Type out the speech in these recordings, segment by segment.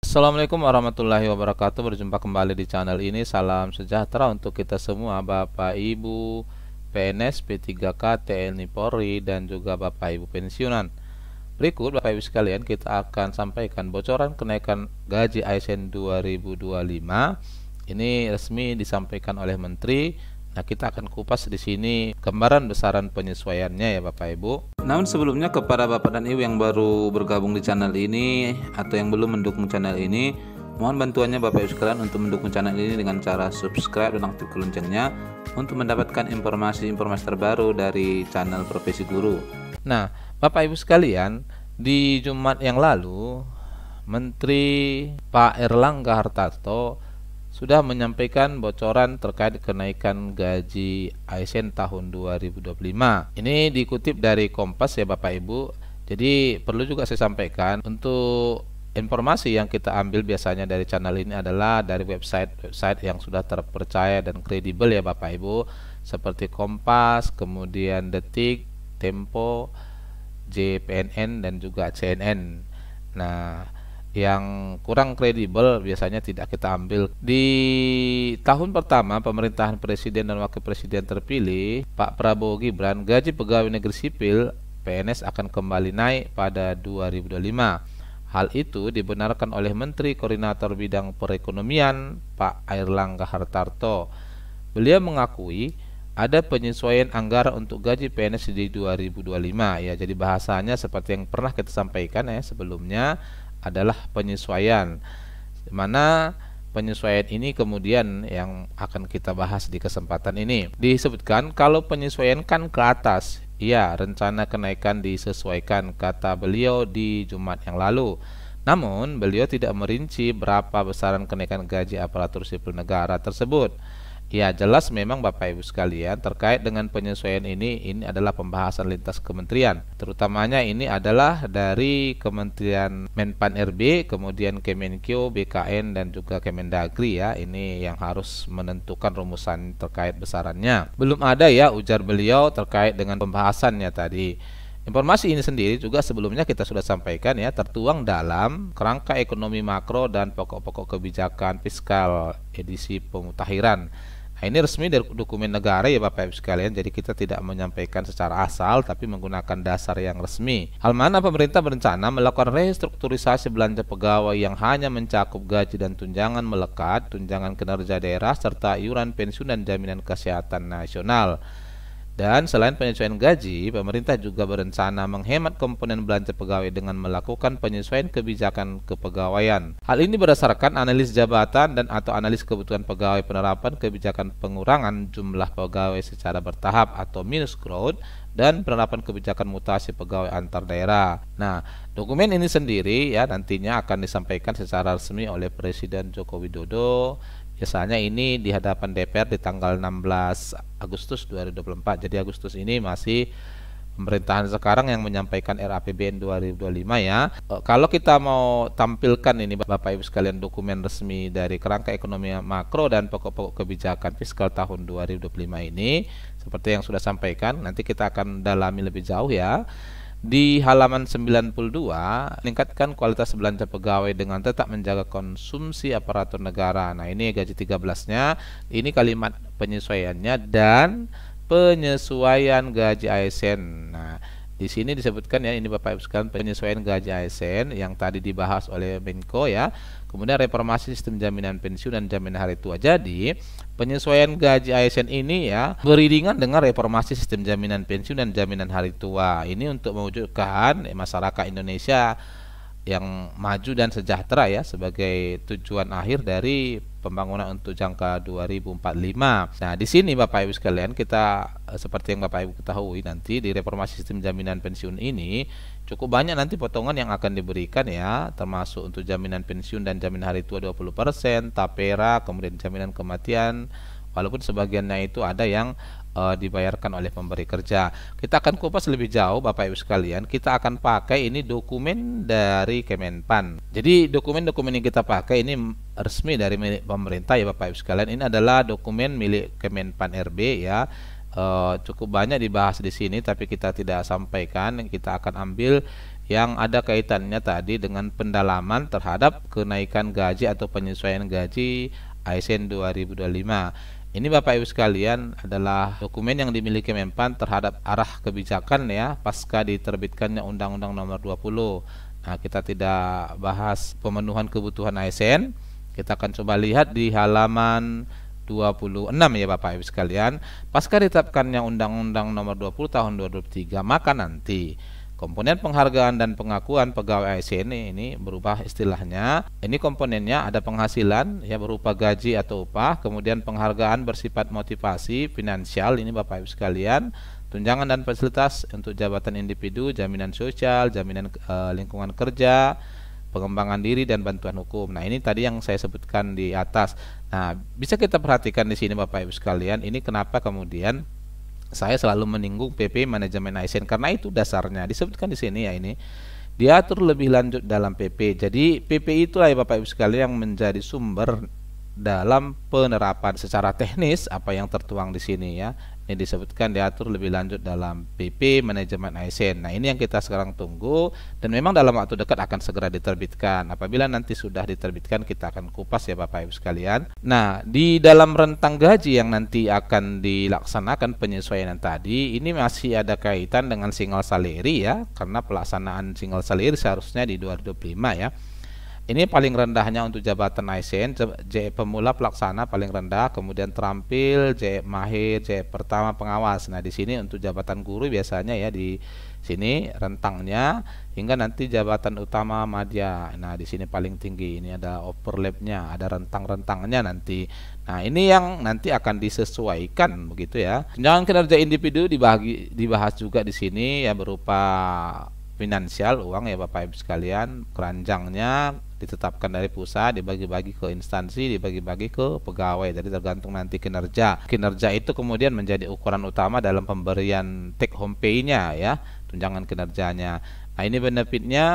Assalamualaikum warahmatullahi wabarakatuh. Berjumpa kembali di channel ini. Salam sejahtera untuk kita semua, Bapak Ibu PNS, P3K, TNI Polri, dan juga Bapak Ibu pensiunan. Berikut Bapak Ibu sekalian, kita akan sampaikan bocoran kenaikan gaji ASN 2025. Ini resmi disampaikan oleh Menteri. Nah, kita akan kupas di sini gambaran besaran penyesuaiannya ya Bapak Ibu. Namun sebelumnya, kepada Bapak dan Ibu yang baru bergabung di channel ini atau yang belum mendukung channel ini, mohon bantuannya Bapak Ibu sekalian untuk mendukung channel ini dengan cara subscribe dan aktifkan loncengnya untuk mendapatkan informasi-informasi terbaru dari channel Profesi Guru. Nah, Bapak Ibu sekalian, di Jumat yang lalu Menteri Pak Airlangga Hartarto sudah menyampaikan bocoran terkait kenaikan gaji ASN tahun 2025. Ini dikutip dari Kompas ya Bapak Ibu. Jadi perlu juga saya sampaikan, untuk informasi yang kita ambil biasanya dari channel ini adalah dari website yang sudah terpercaya dan kredibel ya Bapak Ibu, seperti Kompas, kemudian Detik, Tempo, JPNN, dan juga CNN. Nah, yang kurang kredibel biasanya tidak kita ambil. Di tahun pertama pemerintahan Presiden dan Wakil Presiden terpilih Pak Prabowo Gibran, gaji pegawai negeri sipil PNS akan kembali naik pada 2025. Hal itu dibenarkan oleh Menteri Koordinator Bidang Perekonomian Pak Airlangga Hartarto. Beliau mengakui ada penyesuaian anggaran untuk gaji PNS di 2025 ya. Jadi bahasanya seperti yang pernah kita sampaikan ya sebelumnya, adalah penyesuaian, dimana penyesuaian ini kemudian yang akan kita bahas di kesempatan ini. Disebutkan kalau penyesuaian kan ke atas, ya rencana kenaikan disesuaikan, kata beliau di Jumat yang lalu. Namun beliau tidak merinci berapa besaran kenaikan gaji aparatur sipil negara tersebut. Ya, jelas memang Bapak Ibu sekalian, terkait dengan penyesuaian ini adalah pembahasan lintas kementerian. Terutamanya ini adalah dari Kementerian Menpan RB, kemudian Kemenkeu, BKN, dan juga Kemendagri ya. Ini yang harus menentukan rumusan terkait besarannya. Belum ada ya, ujar beliau terkait dengan pembahasannya tadi. Informasi ini sendiri juga sebelumnya kita sudah sampaikan ya, tertuang dalam Kerangka Ekonomi Makro dan Pokok-pokok Kebijakan Fiskal edisi Pemutakhiran. Nah, ini resmi dari dokumen negara ya Bapak Ibu sekalian, jadi kita tidak menyampaikan secara asal tapi menggunakan dasar yang resmi. Hal mana pemerintah berencana melakukan restrukturisasi belanja pegawai yang hanya mencakup gaji dan tunjangan melekat, tunjangan kinerja daerah, serta iuran pensiun dan jaminan kesehatan nasional. Dan selain penyesuaian gaji, pemerintah juga berencana menghemat komponen belanja pegawai dengan melakukan penyesuaian kebijakan kepegawaian. Hal ini berdasarkan analis jabatan dan atau analis kebutuhan pegawai penerapan kebijakan pengurangan jumlah pegawai secara bertahap atau minus growth dan penerapan kebijakan mutasi pegawai antar daerah. Nah, dokumen ini sendiri ya nantinya akan disampaikan secara resmi oleh Presiden Joko Widodo. Biasanya ini di hadapan DPR di tanggal 16 Agustus 2024. Jadi Agustus ini masih pemerintahan sekarang yang menyampaikan RAPBN 2025 ya. Kalau kita mau tampilkan ini Bapak Ibu sekalian dokumen resmi dari Kerangka Ekonomi Makro dan Pokok-pokok Kebijakan Fiskal tahun 2025 ini, seperti yang sudah sampaikan, nanti kita akan dalami lebih jauh ya. Di halaman 92, meningkatkan kualitas belanja pegawai dengan tetap menjaga konsumsi aparatur negara. Nah, ini gaji 13-nya, ini kalimat penyesuaiannya dan penyesuaian gaji ASN. Nah, di sini disebutkan ya, ini Bapak Ibu sekalian, penyesuaian gaji ASN yang tadi dibahas oleh Menko ya. Kemudian reformasi sistem jaminan pensiun dan jaminan hari tua. Jadi, penyesuaian gaji ASN ini ya beriringan dengan reformasi sistem jaminan pensiun dan jaminan hari tua. Ini untuk mewujudkan masyarakat Indonesia yang maju dan sejahtera ya sebagai tujuan akhir dari pembangunan untuk jangka 2045. Nah, di sini Bapak Ibu sekalian, kita seperti yang Bapak Ibu ketahui, nanti di reformasi sistem jaminan pensiun ini cukup banyak nanti potongan yang akan diberikan ya, termasuk untuk jaminan pensiun dan jaminan hari tua 20%, tapera, kemudian jaminan kematian, walaupun sebagiannya itu ada yang dibayarkan oleh pemberi kerja. Kita akan kupas lebih jauh Bapak Ibu sekalian. Kita akan pakai ini dokumen dari Kemenpan. Jadi dokumen-dokumen yang kita pakai ini resmi dari milik pemerintah ya Bapak Ibu sekalian. Ini adalah dokumen milik Kemenpan RB ya. Cukup banyak dibahas di sini tapi kita tidak sampaikan. Kita akan ambil yang ada kaitannya tadi dengan pendalaman terhadap kenaikan gaji atau penyesuaian gaji ASN 2025. Ini Bapak Ibu sekalian adalah dokumen yang dimiliki Menpan terhadap arah kebijakan ya pasca diterbitkannya Undang-Undang Nomor 20. Nah, kita tidak bahas pemenuhan kebutuhan ASN. Kita akan coba lihat di halaman 26 ya Bapak Ibu sekalian. Pasca ditetapkannya Undang-Undang Nomor 20 tahun 2023, maka nanti komponen penghargaan dan pengakuan pegawai ASN ini berubah istilahnya. Ini komponennya ada penghasilan ya berupa gaji atau upah, kemudian penghargaan bersifat motivasi finansial ini Bapak Ibu sekalian, tunjangan dan fasilitas untuk jabatan individu, jaminan sosial, jaminan lingkungan kerja, pengembangan diri dan bantuan hukum. Nah, ini tadi yang saya sebutkan di atas. Nah, bisa kita perhatikan di sini Bapak Ibu sekalian, ini kenapa kemudian saya selalu menyinggung PP manajemen ASN karena itu dasarnya disebutkan di sini ya, ini diatur lebih lanjut dalam PP. Jadi PP itulah ya Bapak Ibu sekalian yang menjadi sumber dalam penerapan secara teknis apa yang tertuang di sini ya. Ini disebutkan diatur lebih lanjut dalam PP manajemen ASN. Nah, ini yang kita sekarang tunggu dan memang dalam waktu dekat akan segera diterbitkan. Apabila nanti sudah diterbitkan kita akan kupas ya Bapak Ibu sekalian. Nah, di dalam rentang gaji yang nanti akan dilaksanakan penyesuaian tadi, ini masih ada kaitan dengan single salary ya, karena pelaksanaan single salary seharusnya di 2025 ya. Ini paling rendahnya untuk jabatan ASN, JE pemula pelaksana paling rendah, kemudian terampil, JE mahir, JE pertama pengawas. Nah, di sini untuk jabatan guru biasanya ya di sini rentangnya hingga nanti jabatan utama madya. Nah, di sini paling tinggi. Ini ada overlapnya, ada rentang-rentangnya nanti. Nah, ini yang nanti akan disesuaikan begitu ya. Tunjangan kinerja individu dibahas juga di sini ya berupa finansial, uang ya Bapak Ibu sekalian. Keranjangnya ditetapkan dari pusat, dibagi-bagi ke instansi, dibagi-bagi ke pegawai. Jadi tergantung nanti kinerja. Kinerja itu kemudian menjadi ukuran utama dalam pemberian take home pay-nya ya, tunjangan kinerjanya. Nah, ini benefitnya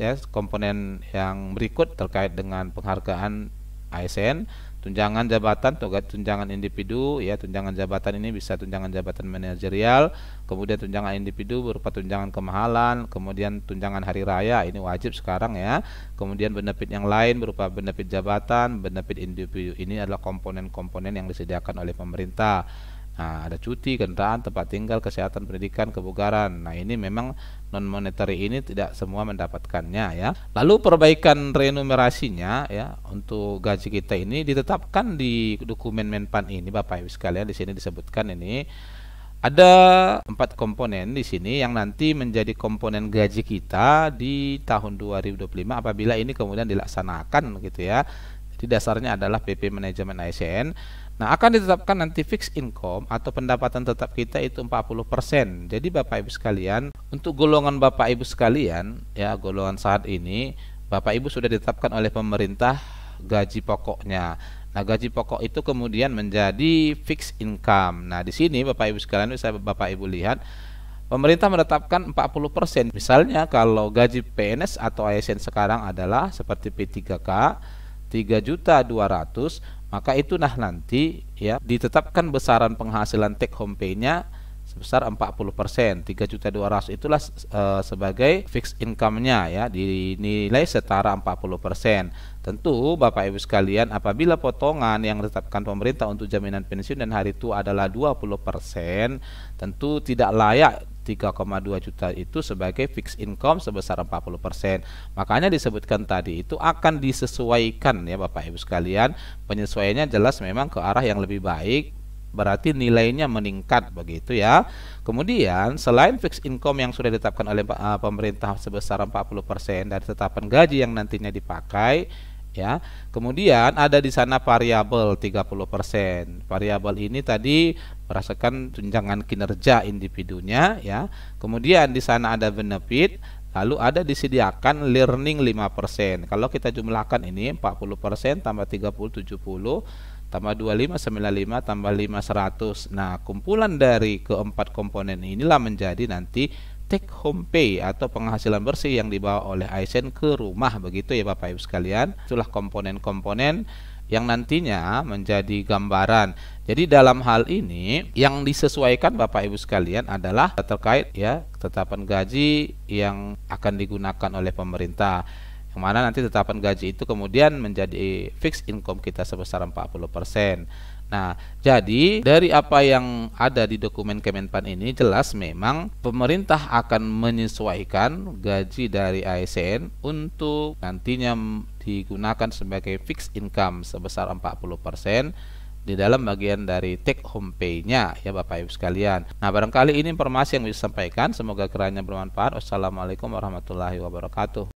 ya, komponen yang berikut terkait dengan penghargaan ASN, tunjangan jabatan, tunjangan individu ya, tunjangan jabatan ini bisa tunjangan jabatan manajerial, kemudian tunjangan individu berupa tunjangan kemahalan, kemudian tunjangan hari raya ini wajib sekarang ya, kemudian benefit yang lain berupa benefit jabatan, benefit individu. Ini adalah komponen-komponen yang disediakan oleh pemerintah. Nah, ada cuti, kendaraan, tempat tinggal, kesehatan, pendidikan, kebugaran. Nah, ini memang non monetary ini tidak semua mendapatkannya ya. Lalu perbaikan remunerasinya ya untuk gaji kita ini ditetapkan di dokumen Menpan ini Bapak Ibu sekalian. Di sini disebutkan ini ada 4 komponen di sini yang nanti menjadi komponen gaji kita di tahun 2025 apabila ini kemudian dilaksanakan gitu ya. Jadi dasarnya adalah PP manajemen ASN. Nah, akan ditetapkan nanti fixed income atau pendapatan tetap kita itu 40%. Jadi Bapak Ibu sekalian, untuk golongan Bapak Ibu sekalian ya, golongan saat ini Bapak Ibu sudah ditetapkan oleh pemerintah gaji pokoknya. Nah, gaji pokok itu kemudian menjadi fixed income. Nah, di sini Bapak Ibu sekalian bisa Bapak Ibu lihat pemerintah menetapkan 40%. Misalnya kalau gaji PNS atau ASN sekarang adalah seperti P3K 3.200.000, maka itu nanti ya ditetapkan besaran penghasilan take home pay-nya sebesar 40%. 3.200.000 itulah sebagai fixed income-nya ya, dinilai setara 40%. Tentu Bapak Ibu sekalian, apabila potongan yang ditetapkan pemerintah untuk jaminan pensiun dan hari tua adalah 20%, tentu tidak layak 3,2 juta itu sebagai fixed income sebesar 40%. Makanya disebutkan tadi itu akan disesuaikan ya Bapak Ibu sekalian. Penyesuaiannya jelas memang ke arah yang lebih baik, berarti nilainya meningkat begitu ya. Kemudian selain fixed income yang sudah ditetapkan oleh pemerintah sebesar 40% dari tetapan gaji yang nantinya dipakai ya, kemudian ada di sana variabel 30%. Variabel ini tadi berdasarkan tunjangan kinerja individunya ya. Kemudian di sana ada benefit, lalu ada disediakan learning 5%. Kalau kita jumlahkan ini 40% tambah 30 70 tambah 25 95 tambah 5 100. Nah, kumpulan dari keempat komponen inilah menjadi nanti take home pay atau penghasilan bersih yang dibawa oleh ASN ke rumah, begitu ya Bapak Ibu sekalian. Itulah komponen-komponen yang nantinya menjadi gambaran. Jadi dalam hal ini yang disesuaikan Bapak Ibu sekalian adalah terkait ya tetapan gaji yang akan digunakan oleh pemerintah, yang mana nanti tetapan gaji itu kemudian menjadi fixed income kita sebesar 40%. Nah, jadi dari apa yang ada di dokumen Kemenpan ini jelas memang pemerintah akan menyesuaikan gaji dari ASN untuk nantinya digunakan sebagai fixed income sebesar 40% di dalam bagian dari take home pay-nya ya Bapak Ibu sekalian. Nah, barangkali ini informasi yang bisa disampaikan, semoga kiranya bermanfaat. Wassalamualaikum warahmatullahi wabarakatuh.